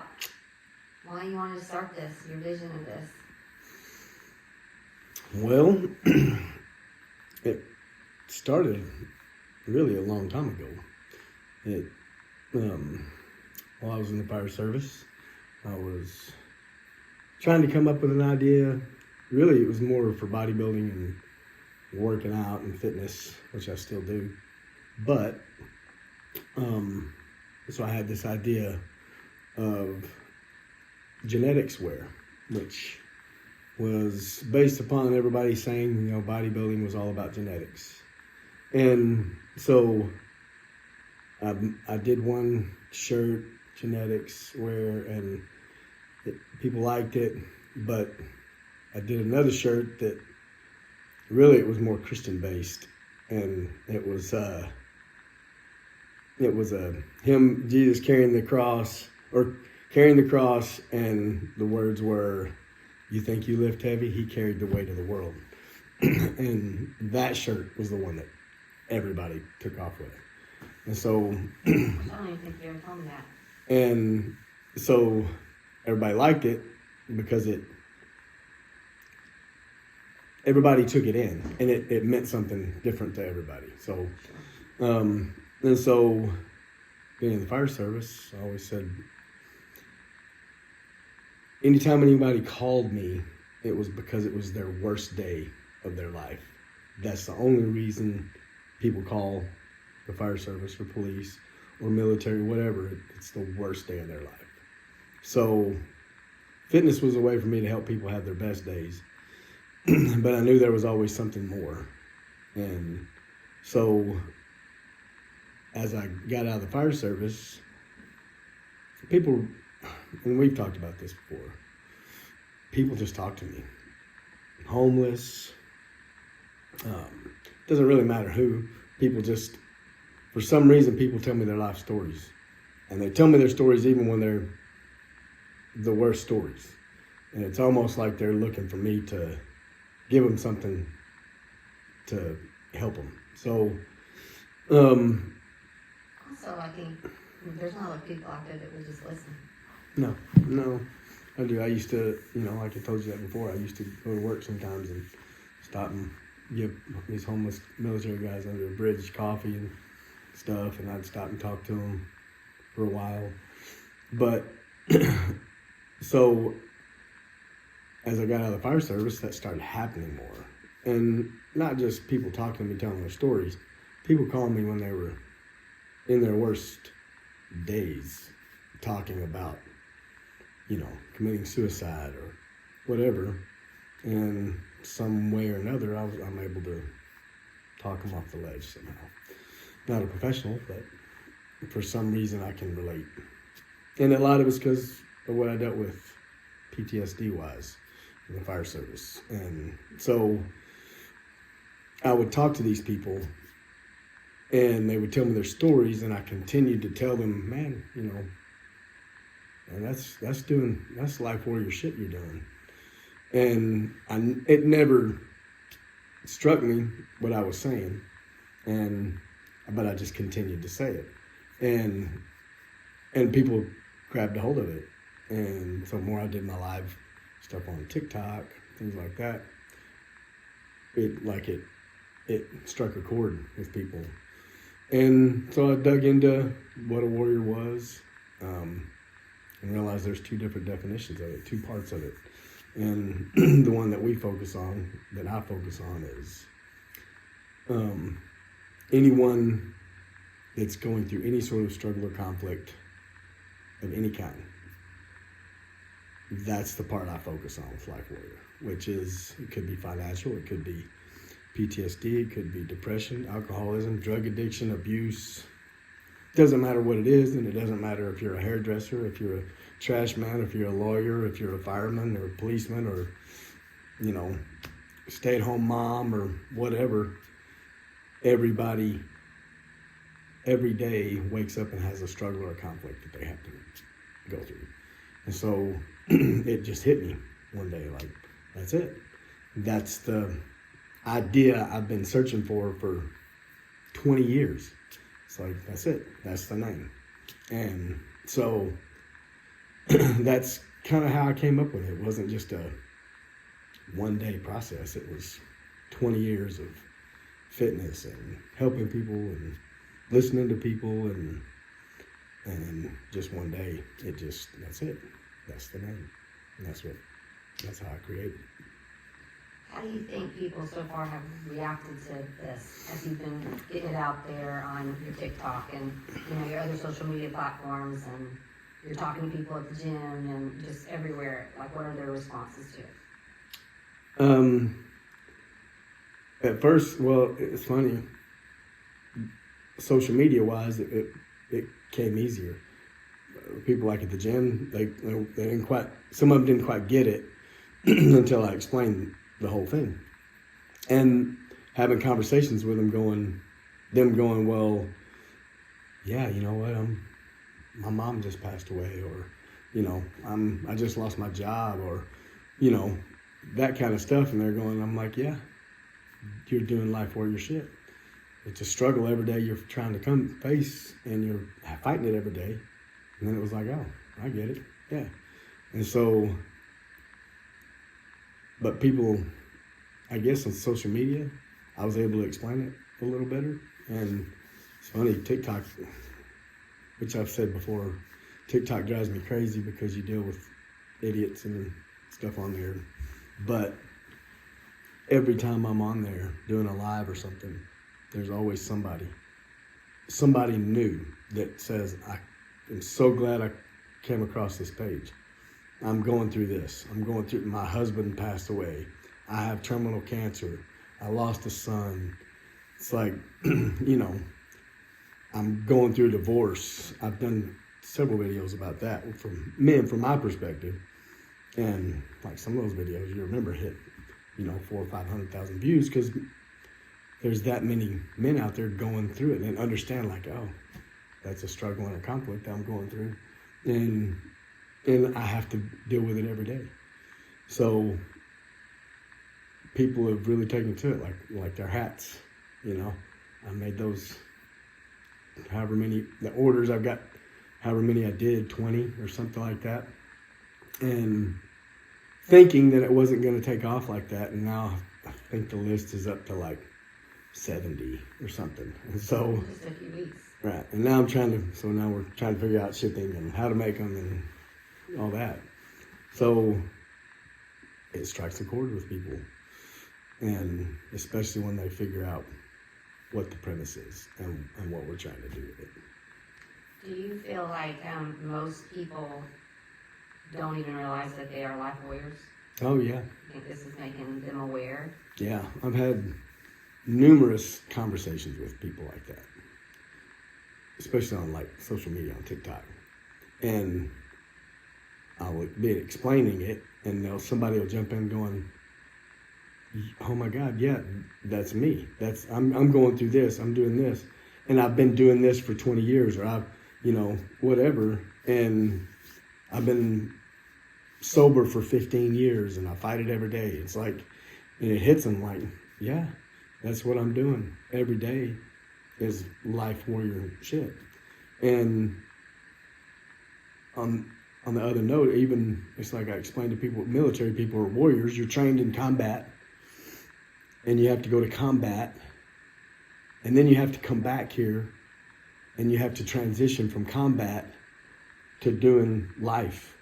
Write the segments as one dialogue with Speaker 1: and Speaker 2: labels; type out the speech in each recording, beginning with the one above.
Speaker 1: about why you wanted to start this, your vision of this.
Speaker 2: Well, it started really a long time ago. While I was in the fire service, I was trying to come up with an idea. Really, it was more for bodybuilding and working out and fitness, which I still do. But, so I had this idea of genetics wear, which was based upon everybody saying, bodybuilding was all about genetics. And so I did one shirt, genetics wear, and people liked it, but I did another shirt that really it was more Christian based, and it was him, Jesus carrying the cross, and the words were, "You think you lift heavy? He carried the weight of the world." And that shirt was the one that everybody took off with. And so
Speaker 1: I don't even think you ever told me that.
Speaker 2: And so everybody liked it because everybody took it in, and it meant something different to everybody. So, and so being in the fire service, I always said, anytime anybody called me, it was because it was their worst day of their life. That's the only reason people call the fire service or police or military, whatever. It's the worst day of their life. So fitness was a way for me to help people have their best days. But I knew there was always something more. And so as I got out of the fire service, people, and we've talked about this before, people just talk to me. Homeless, doesn't really matter who. People just, for some reason, people tell me their life stories. And they tell me their stories even when they're the worst stories. And it's almost like they're looking for me to give them something to help them. So,
Speaker 1: also, I think there's not a lot of people out there that will just listen.
Speaker 2: No, I do. I used to, like I told you that before, I used to go to work sometimes and stop and give these homeless military guys under a bridge coffee and stuff, and I'd stop and talk to them for a while. But, so, as I got out of the fire service, that started happening more. And not just people talking to me, telling their stories. People calling me when they were in their worst days, talking about, committing suicide or whatever. And some way or another, I'm able to talk them off the ledge somehow. Not a professional, but for some reason I can relate. And a lot of it's because of what I dealt with PTSD-wise in the fire service. And so I would talk to these people, and they would tell me their stories, and I continued to tell them, man, and that's life warrior shit you're doing. And it never struck me what I was saying, but I just continued to say it, and people grabbed a hold of it. And so the more I did my live stuff on TikTok, things like that, it struck a chord with people. And so I dug into what a warrior was, and realized there's two different definitions of it, two parts of it. And the one that I focus on is anyone that's going through any sort of struggle or conflict of any kind. That's the part I focus on with Life Warrior, which is, it could be financial, it could be PTSD, it could be depression, alcoholism, drug addiction, abuse. Doesn't matter what it is, and it doesn't matter if you're a hairdresser, if you're a trash man, if you're a lawyer, if you're a fireman or a policeman, or, stay-at-home mom or whatever. Everybody, every day, wakes up and has a struggle or a conflict that they have to go through. And so it just hit me one day, like, that's it. That's the idea I've been searching for 20 years. It's like, that's it. That's the name. And so that's kind of how I came up with it. It wasn't just a one-day process. It was 20 years of fitness and helping people and listening to people, and just one day, that's it. That's the name. And that's how I created it.
Speaker 1: How do you think people so far have reacted to this as you've been getting it out there on your TikTok and your other social media platforms, and you're talking to people at the gym and just everywhere? Like, what are their responses to it?
Speaker 2: At first, well, it's funny. Social media wise, it came easier. People like at the gym, they didn't quite. Some of them didn't quite get it until I explained the whole thing, and having conversations with them, going, well, yeah, you know what, my mom just passed away, or, I just lost my job, or, that kind of stuff, and they're going, I'm like, yeah, you're doing life warrior shit. It's a struggle every day you're trying to come face, and you're fighting it every day. And then it was like, oh, I get it, yeah. And so, but people, I guess on social media, I was able to explain it a little better. And it's funny, TikTok, which I've said before, TikTok drives me crazy because you deal with idiots and stuff on there. But every time I'm on there doing a live or something, there's always somebody new that says, I'm so glad I came across this page. I'm going through this. My husband passed away. I have terminal cancer. I lost a son. It's like, I'm going through a divorce. I've done several videos about that from my perspective. And like some of those videos, you remember, hit, 400,000 or 500,000 views, because there's that many men out there going through it and understand, like, oh, that's a struggle and a conflict I'm going through. And I have to deal with it every day. So people have really taken to it, like their hats, I made those, however many, the orders I've got, however many I did, 20 or something like that. And thinking that it wasn't going to take off like that. And now I think the list is up to like 70 or something. And so,
Speaker 1: just a few weeks.
Speaker 2: Right. And now we're trying to figure out shipping and how to make them and all that. So it strikes a chord with people. And especially when they figure out what the premise is and what we're trying to do with it.
Speaker 1: Do you feel like most people don't even realize that they are life warriors?
Speaker 2: Oh, yeah.
Speaker 1: I think this is making them aware.
Speaker 2: Yeah. I've had numerous conversations with people like that, especially on like social media, on TikTok. And I'll be explaining it, and somebody will jump in going, oh my God, yeah, that's me. I'm going through this, I'm doing this. And I've been doing this for 20 years, or I've, whatever. And I've been sober for 15 years and I fight it every day. It's like, and it hits them like, yeah, that's what I'm doing every day is life warrior shit. And on the other note, even it's like I explained to people, military people are warriors. You're trained in combat, and you have to go to combat, and then you have to come back here, and you have to transition from combat to doing life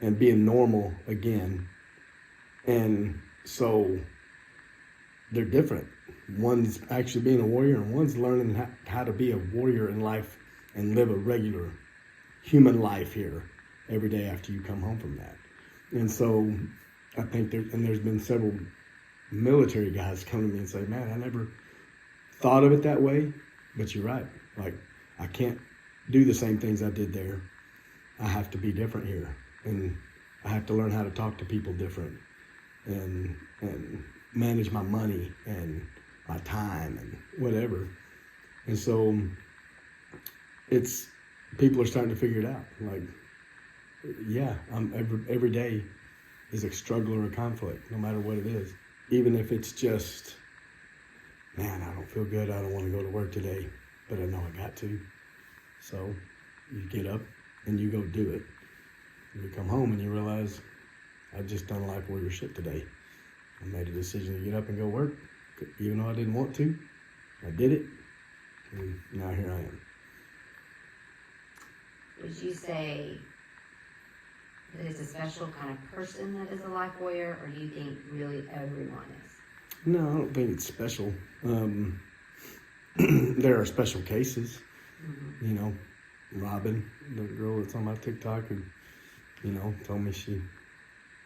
Speaker 2: and being normal again. And so they're different. One's actually being a warrior, and one's learning how to be a warrior in life and live a regular human life here every day after you come home from that. And so I think there's been several military guys come to me and say, man, I never thought of it that way, but you're right. Like, I can't do the same things I did there. I have to be different here. And I have to learn how to talk to people different and manage my money and my time and whatever. And so people are starting to figure it out. Like, yeah, every day is a struggle or a conflict, no matter what it is. Even if it's just, man, I don't feel good, I don't want to go to work today, but I know I got to. So you get up and you go do it. And you come home and you realize, I've just done life warrior shit today. I made a decision to get up and go work, even though I didn't want to. I did it, and now here I am.
Speaker 1: Would you say that it's a special kind of person that is a life warrior, or do you think really everyone is?
Speaker 2: No, I don't think it's special. There are special cases.
Speaker 1: Mm-hmm.
Speaker 2: You know, Robin, the girl that's on my TikTok, who, you know, told me she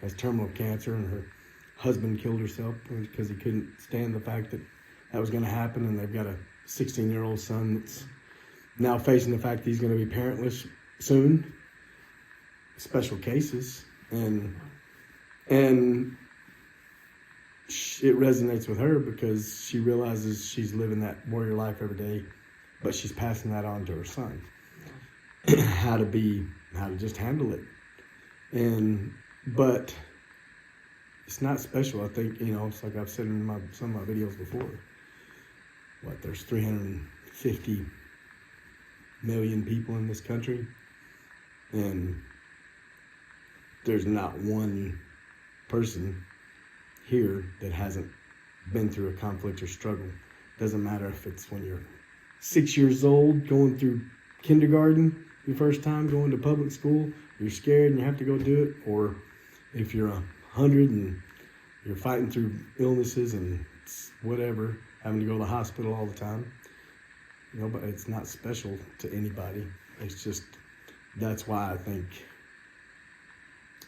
Speaker 2: has terminal cancer and her husband killed herself because he couldn't stand the fact that that was going to happen, and they've got a 16-year-old son that's now facing the fact that he's going to be parentless soon. Special cases, and it resonates with her because she realizes she's living that warrior life every day, but she's passing that on to her son. how to just handle it. But it's not special. I think, you know, it's like I've said in some of my videos before. There's 350 million people in this country, and there's not one person here that hasn't been through a conflict or struggle. Doesn't matter if it's when you're 6 years old, going through kindergarten, your first time going to public school, you're scared and you have to go do it, or if you're 100 and you're fighting through illnesses and whatever, having to go to the hospital all the time. You know, but it's not special to anybody. It's just, that's why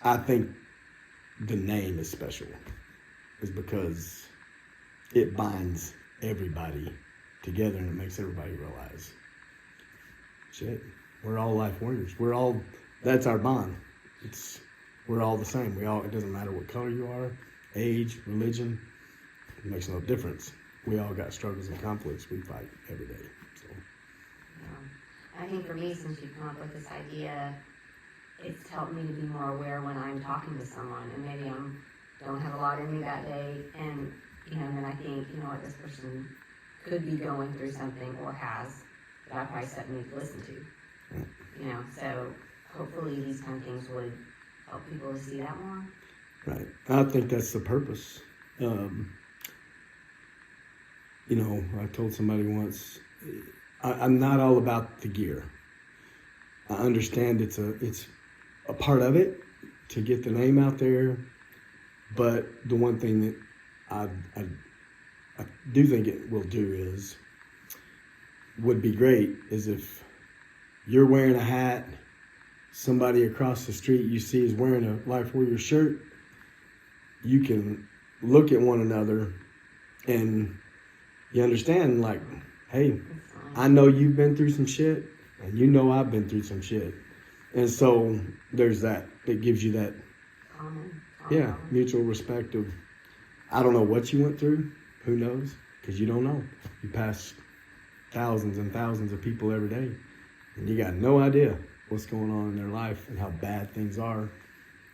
Speaker 2: I think the name is special, is because it binds everybody together and it makes everybody realize, shit, we're all life warriors. That's our bond. We're all the same. It doesn't matter what color you are, age, religion, it makes no difference. We all got struggles and conflicts we fight every day. So.
Speaker 1: Yeah. I think for me, since you've come up with this idea, it's helped me to be more aware when I'm talking to someone, and maybe don't have a lot in me that day, and then I think, you know what, this person could be going through something or has that I probably need to listen to. You know, so hopefully these kind of things would help people to see that more.
Speaker 2: Right. I think that's the purpose. You know, I told somebody once, I'm not all about the gear. I understand it's a part of it to get the name out there, but the one thing that I do think it will do would be great is if you're wearing a hat, somebody across the street you see is wearing a Life Warrior shirt, you can look at one another and you understand, like, hey, I know you've been through some shit, and you know I've been through some shit. And so there's that. It gives you that, mutual respect of, I don't know what you went through. Who knows? Because you don't know. You pass thousands and thousands of people every day, and you got no idea what's going on in their life and how bad things are.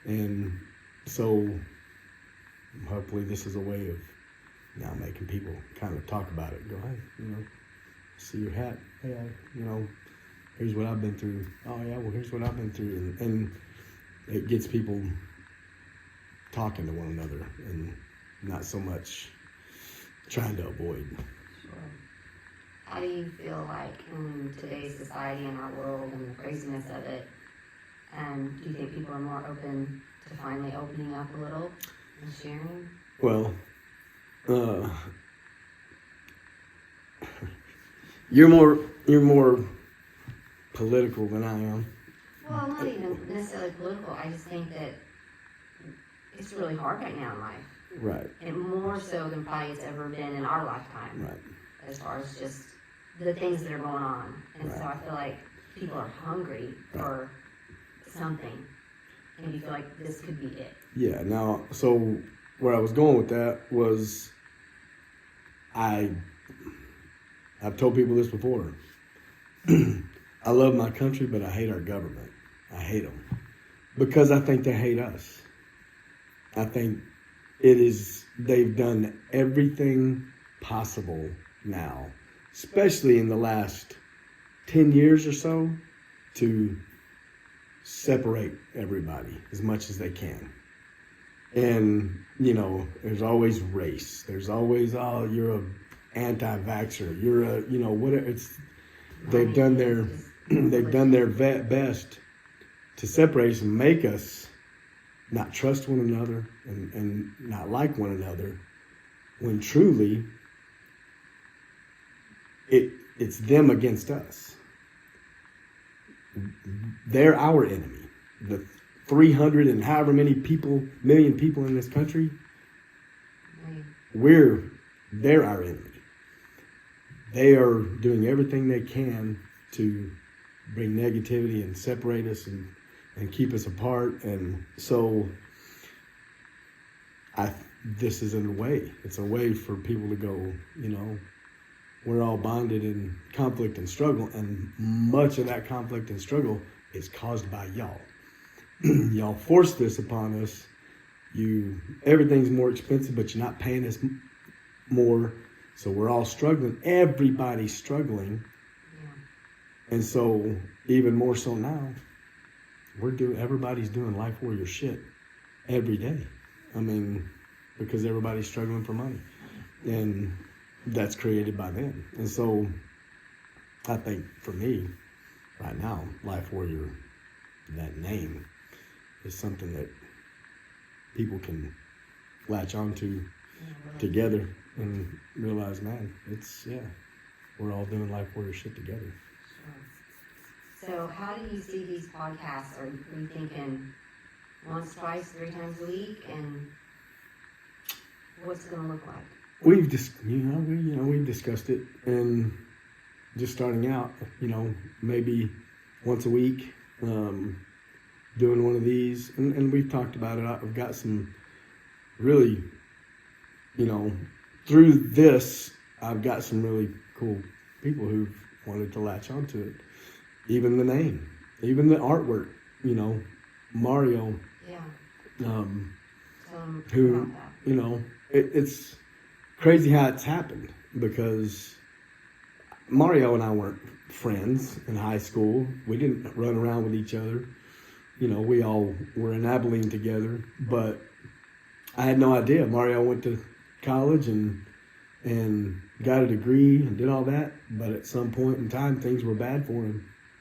Speaker 2: And so hopefully this is a way of now making people kind of talk about it. Go, hey, you know, see your hat. Hey, here's what I've been through. Oh yeah, well here's what I've been through, and it gets people talking to one another and not so much trying to avoid.
Speaker 1: Sure. How do you feel like in today's society and our world and the craziness of it, do you think people are more open to finally opening up a little and sharing?
Speaker 2: Well, you're more political than I am.
Speaker 1: Well, not even necessarily political. I just think that it's really hard right now in life.
Speaker 2: Right.
Speaker 1: And more so than probably it's ever been in our lifetime.
Speaker 2: Right.
Speaker 1: As far as just the things that are going on. And
Speaker 2: right.
Speaker 1: So I feel like people are hungry for something. And you feel like this could be it.
Speaker 2: Yeah. Now, so where I was going with that was I've told people this before. I love my country, but I hate our government. I hate them because I think they hate us. I think they've done everything possible now, especially in the last 10 years or so, to separate everybody as much as they can. And, you know, there's always race. There's always, oh, you're a anti-vaxxer. You're a, you know, whatever. It's, they've done their, they've done their best to separate us and make us not trust one another and not like one another, when truly it's them against us. They're our enemy. The 300 and however many million people in this country, they're our enemy. They are doing everything they can to bring negativity and separate us and keep us apart. And so this is a way. It's a way for people to go, you know, we're all bonded in conflict and struggle, and much of that conflict and struggle is caused by y'all. Y'all force this upon us. Everything's more expensive, but you're not paying us more. So we're all struggling. Everybody's struggling. Yeah. And so even more so now, everybody's doing life warrior shit every day. I mean, because everybody's struggling for money. And that's created by them. And so I think for me right now, Life Warrior, that name is something that people can latch onto together and realize, man, we're all doing Life Warrior shit together.
Speaker 1: Sure. So how do you see these podcasts? Are you thinking once, twice, 3 times a week? And what's it going to look like?
Speaker 2: We've discussed it, and just starting out, you know, maybe once a week, doing one of these, and we've talked about it. I've got some really, you know, through this, I've got some really cool people who've wanted to latch onto it. Even the name, even the artwork, you know, Mario.
Speaker 1: Yeah.
Speaker 2: Who, you know, it's crazy how it's happened, because Mario and I weren't friends in high school. We didn't run around with each other. You know, we all were in Abilene together, but I had no idea. Mario went to college and got a degree and did all that, but at some point in time, things were bad for him.